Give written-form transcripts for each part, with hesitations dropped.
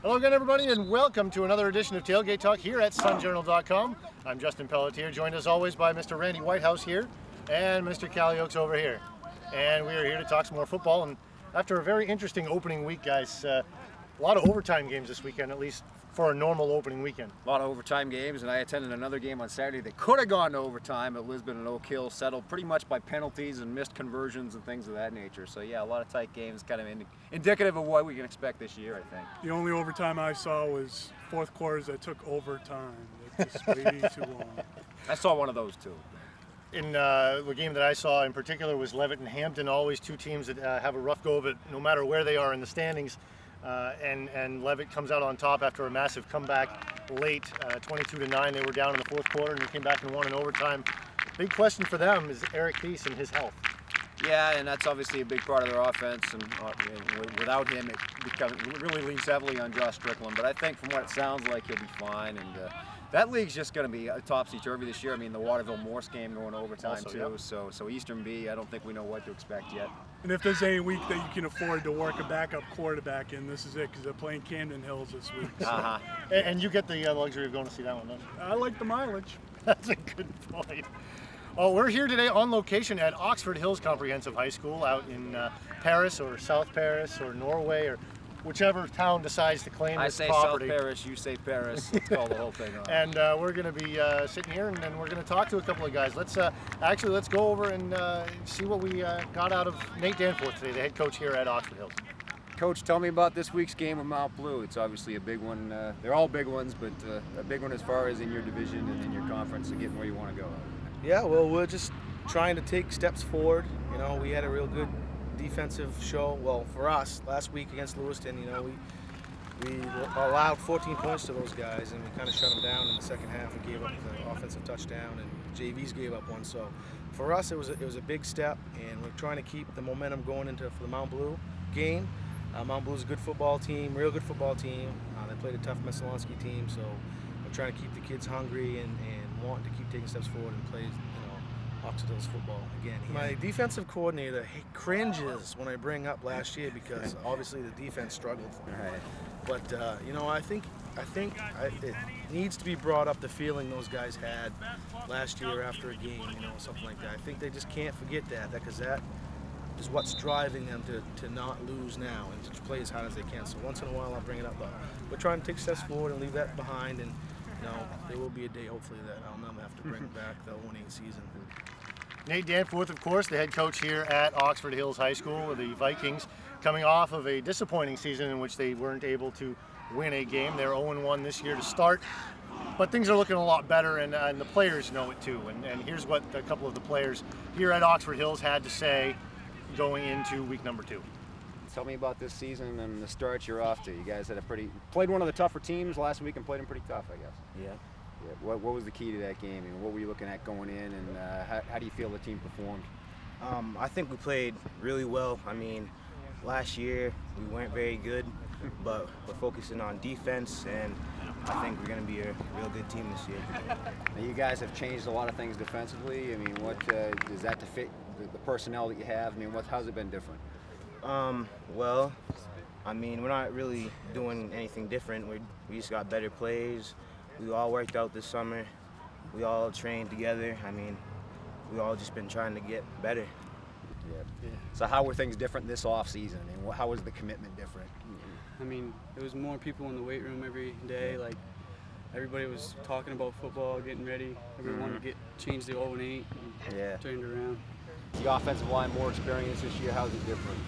Hello again, everybody, and welcome to another edition of Tailgate Talk here at sunjournal.com. I'm Justin Pelletier, joined as always by Mr. Randy Whitehouse here and Mr. Callie Oakes over here. And we are here to talk some more football. And after a very interesting opening week, guys, a lot of overtime games this weekend, at least for a normal opening weekend. A lot of overtime games, and I attended another game on Saturday that could have gone to overtime, but Lisbon and Oak Hill settled pretty much by penalties and missed conversions and things of that nature. So yeah, a lot of tight games, kind of indicative of what we can expect this year, I think. The only overtime I saw was fourth quarters that took overtime. It was way too long. I saw one of those too. In the game that I saw in particular was Levitt and Hampton, always two teams that have a rough go of it no matter where they are in the standings. And Levitt comes out on top after a massive comeback late, 22-9. They were down in the fourth quarter and they came back and won in overtime. Big question for them is Eric Thies and his health. Yeah, and that's obviously a big part of their offense, and without him, it really leans heavily on Josh Strickland. But I think from what it sounds like, he'll be fine. And that league's just going to be topsy-turvy this year. I mean, the Waterville-Morse game going overtime also, too. yep. So Eastern B, I don't think we know what to expect yet. And if there's any week that you can afford to work a backup quarterback in, this is it, because they're playing Camden Hills this week. So. And you get the luxury of going to see that one, don't you? I like the mileage. That's a good point. Well, we're here today on location at Oxford Hills Comprehensive High School out in Paris or South Paris or Norway or whichever town decides to claim this property. I say South Paris, you say Paris. Let's call the whole thing off. And we're going to be sitting here, and then we're going to talk to a couple of guys. Let's go over and see what we got out of Nate Danforth today, the head coach here at Oxford Hills. Coach, tell me about this week's game with Mount Blue. It's obviously a big one. They're all big ones, but a big one as far as in your division and in your conference and getting where you want to go. Yeah, well, we're just trying to take steps forward. You know, we had a real good defensive show. Well, for us, last week against Lewiston, you know, we allowed 14 points to those guys, and we kind of shut them down in the second half. We gave up the offensive touchdown, and JVs gave up one. So for us, it was a big step, and we're trying to keep the momentum going for the Mount Blue game. Mount Blue's a good football team, real good football team. They played a tough Messalonski team, so we're trying to keep the kids hungry and wanting to keep taking steps forward and play, Oxford Hills football again. My defensive coordinator cringes when I bring up last year because obviously the defense struggled. Right. But I think it needs to be brought up, the feeling those guys had last year after a game, something like that. I think they just can't forget that because that is what's driving them to not lose now and to play as hard as they can. So once in a while I'll bring it up, but we're trying to take steps forward and leave that behind, and there will be a day hopefully that I'll never have to bring it back, the winning season. Nate Danforth, of course, the head coach here at Oxford Hills High School with the Vikings, coming off of a disappointing season in which they weren't able to win a game. They're 0-1 this year to start, but things are looking a lot better, and the players know it too. And here's what a couple of the players here at Oxford Hills had to say going into week number 2. Tell me about this season and the start you're off to. You guys had played one of the tougher teams last week and played them pretty tough, I guess. Yeah. What was the key to that game, and what were you looking at going in, and how do you feel the team performed? I think we played really well. I mean, last year we weren't very good, but we're focusing on defense, and I think we're going to be a real good team this year. Now, you guys have changed a lot of things defensively. I mean, what is that to fit the personnel that you have? I mean, how's it been different? Well, I mean, we're not really doing anything different. We just got better plays. We all worked out this summer. We all trained together. I mean, we all just been trying to get better. Yeah. So how were things different this off season, and how was the commitment different? I mean, there was more people in the weight room every day. Like, everybody was talking about football, getting ready. Everyone wanted to change the 0-8 and turned around. The offensive line more experience this year. How's it different?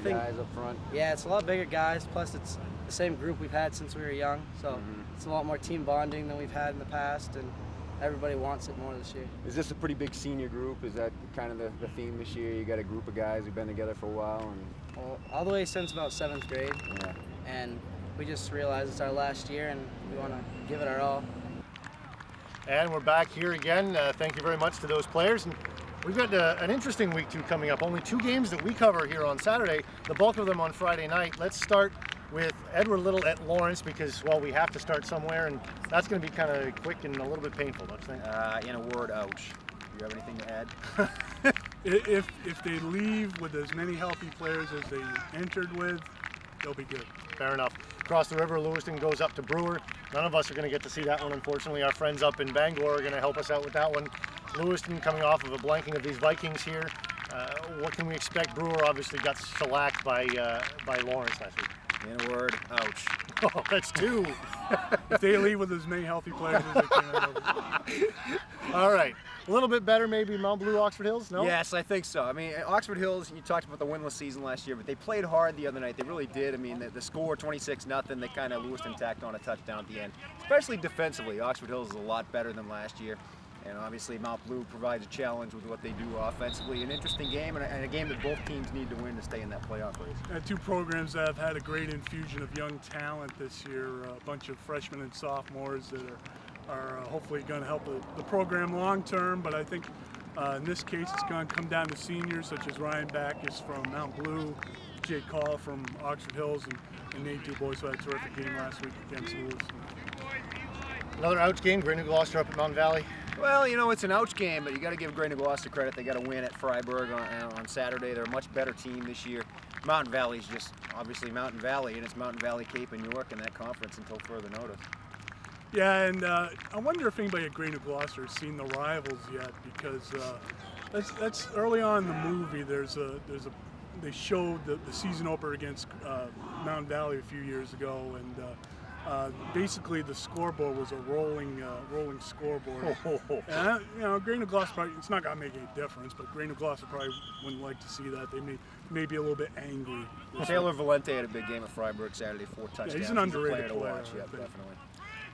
Bigger guys up front? Yeah, it's a lot bigger guys. Plus, it's the same group we've had since we were young. So it's a lot more team bonding than we've had in the past, and everybody wants it more this year. Is this a pretty big senior group? Is that kind of the theme this year? You got a group of guys who've been together for a while, and all the way since about 7th grade. Yeah. And we just realized it's our last year, and we want to give it our all. And we're back here again. Thank you very much to those players. And we've got an interesting week 2 coming up. Only 2 games that we cover here on Saturday, the bulk of them on Friday night. Let's start with Edward Little at Lawrence because, well, we have to start somewhere, and that's going to be kind of quick and a little bit painful, don't you think? In a word, ouch. Do you have anything to add? If they leave with as many healthy players as they entered with, they'll be good. Fair enough. Across the river, Lewiston goes up to Brewer. None of us are going to get to see that one, unfortunately. Our friends up in Bangor are going to help us out with that one. Lewiston coming off of a blanking of these Vikings here. What can we expect? Brewer obviously got shellacked by Lawrence last week. In a word, ouch. Oh, that's two. If they leave with as many healthy players as they can. All right. A little bit better maybe Mount Blue, Oxford Hills, no? Yes, I think so. I mean, Oxford Hills, you talked about the winless season last year, but they played hard the other night. They really did. I mean, the score, 26-0, they kind of Lewiston tacked on a touchdown at the end. Especially defensively, Oxford Hills is a lot better than last year. And obviously Mount Blue provides a challenge with what they do offensively. An interesting game and a game that both teams need to win to stay in that playoff race. Two programs that have had a great infusion of young talent this year, a bunch of freshmen and sophomores that are hopefully going to help the program long term, but I think in this case it's going to come down to seniors such as Ryan Backus from Mount Blue, Jake Call from Oxford Hills, and Nate Dubois, who had a terrific game last week against Lewiston. Another ouch game, Great New Gloucester up at Mountain Valley. Well, you know, it's an ouch game, but you got to give Great New Gloucester credit. They got to win at Freiburg on Saturday. They're a much better team this year. Mountain Valley's just obviously Mountain Valley, and it's Mountain Valley, Cape, and York in that conference until further notice. Yeah, and I wonder if anybody at Great New Gloucester has seen the rivals yet, because that's early on in the movie. They showed the season opener against Mountain Valley a few years ago, and basically the scoreboard was a rolling scoreboard. And Great New Gloucester probably, it's not gonna make any difference, but Great New Gloucester probably wouldn't like to see that. They may be a little bit angry. Taylor Valente had a big game at Freiburg Saturday, 4 touchdowns. Yeah, he's an underrated player to watch. Yeah, definitely.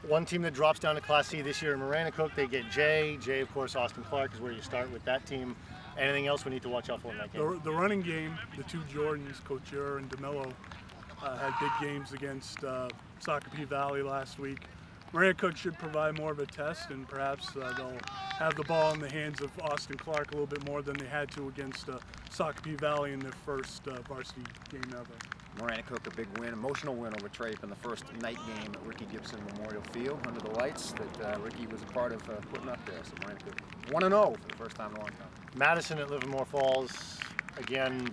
One team that drops down to Class C this year in Maranacook, they get Jay. Jay, of course, Austin Clark is where you start with that team. Anything else we need to watch out for in that game? The running game, the two Jordans, Couture and DeMillo, had big games against Shakopee Valley last week. Maranacook should provide more of a test, and perhaps they'll have the ball in the hands of Austin Clark a little bit more than they had to against Shakopee Valley in their first varsity game ever. Maranacook, a big win, emotional win over Trape in the first night game at Ricky Gibson Memorial Field under the lights that Ricky was a part of putting up there. So Maranacook 1-0 for the first time in a long time. Madison at Livermore Falls, again,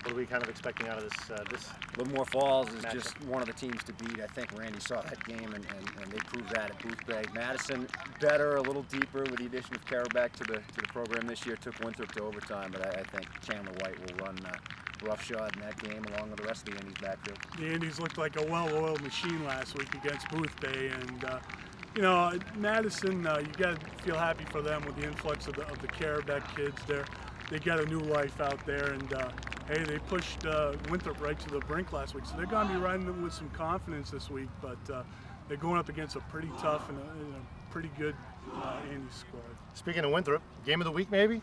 what are we kind of expecting out of this? Livermore Falls is matchup? just one of the teams to beat. I think Randy saw that game, and they proved that at Booth Bay. Madison better, a little deeper with the addition of Carrollback to the program this year. Took Winthrop to overtime, but I think Chandler White will run roughshod in that game along with the rest of the Indies backfield. The Indies looked like a well-oiled machine last week against Booth Bay, and Madison, you got to feel happy for them with the influx of the Carrollback kids there. They got a new life out there, and hey, they pushed Winthrop right to the brink last week, so they're going to be riding with some confidence this week, but they're going up against a pretty tough and a pretty good Andy squad. Speaking of Winthrop, game of the week maybe?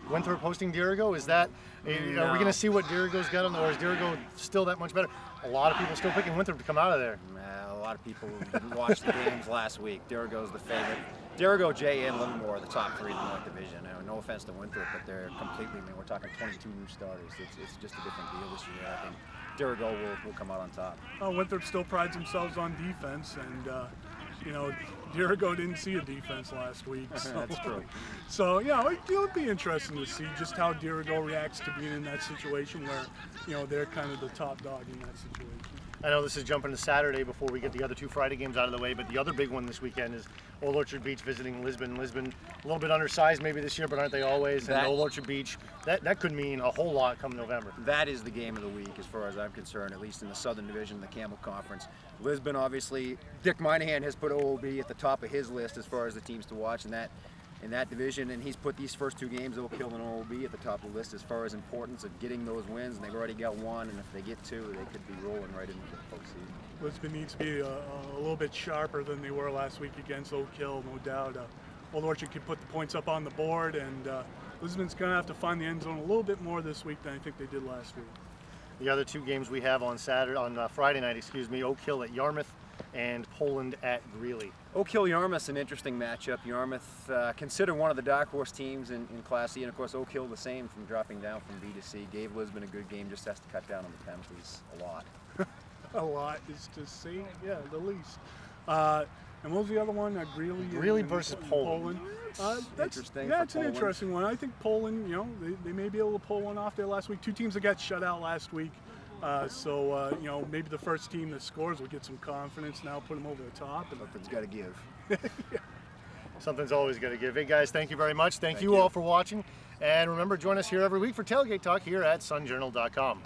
Winthrop hosting Dirigo, is that, are we going to see what Dirigo's got on, or is Dirigo still that much better? A lot of people still picking Winthrop to come out of there. A lot of people didn't watch the games last week. Dirigo's the favorite. Dirigo, Jay, and Livermore are the top three in the North Division. No offense to Winthrop, but they're completely, we're talking 22 new starters. It's just a different deal this year. I think Dirigo will come out on top. Well, Winthrop still prides themselves on defense, and Dirigo didn't see a defense last week. So. That's true. So, it'll be interesting to see just how Dirigo reacts to being in that situation where, they're kind of the top dog in that situation. I know this is jumping to Saturday before we get the other two Friday games out of the way, but the other big one this weekend is Old Orchard Beach visiting Lisbon. Lisbon, a little bit undersized maybe this year, but aren't they always? And Old Orchard Beach, that could mean a whole lot come November. That is the game of the week as far as I'm concerned, at least in the Southern Division of the Campbell Conference. Lisbon, obviously, Dick Moynihan has put OOB at the top of his list as far as the teams to watch in that division, and he's put these first two games, Oak Hill and OOB, at the top of the list as far as importance of getting those wins, and they've already got one, and if they get two, they could be rolling right into the postseason. Lisbon needs to be a little bit sharper than they were last week against Oak Hill, no doubt. Old Orchard can put the points up on the board, and Lisbon's going to have to find the end zone a little bit more this week than I think they did last week. The other two games we have on Friday night, Oak Hill at Yarmouth and Poland at Greeley. Oak Hill Yarmouth's an interesting matchup. Yarmouth considered one of the dark horse teams in Class C, and of course Oak Hill the same from dropping down from B to C. Gave Lisbon a good game, just has to cut down on the penalties a lot. A lot is to say, the least. And what was the other one? Greeley. Greeley versus Poland. That's interesting. Yeah, it's an interesting one. I think Poland, they may be able to pull one off there last week. Two teams that got shut out last week. So maybe the first team that scores will get some confidence now, put them over the top. And Something's got to give. Something's always got to give. Hey guys, thank you very much. Thank you all for watching. And remember, join us here every week for Tailgate Talk here at sunjournal.com.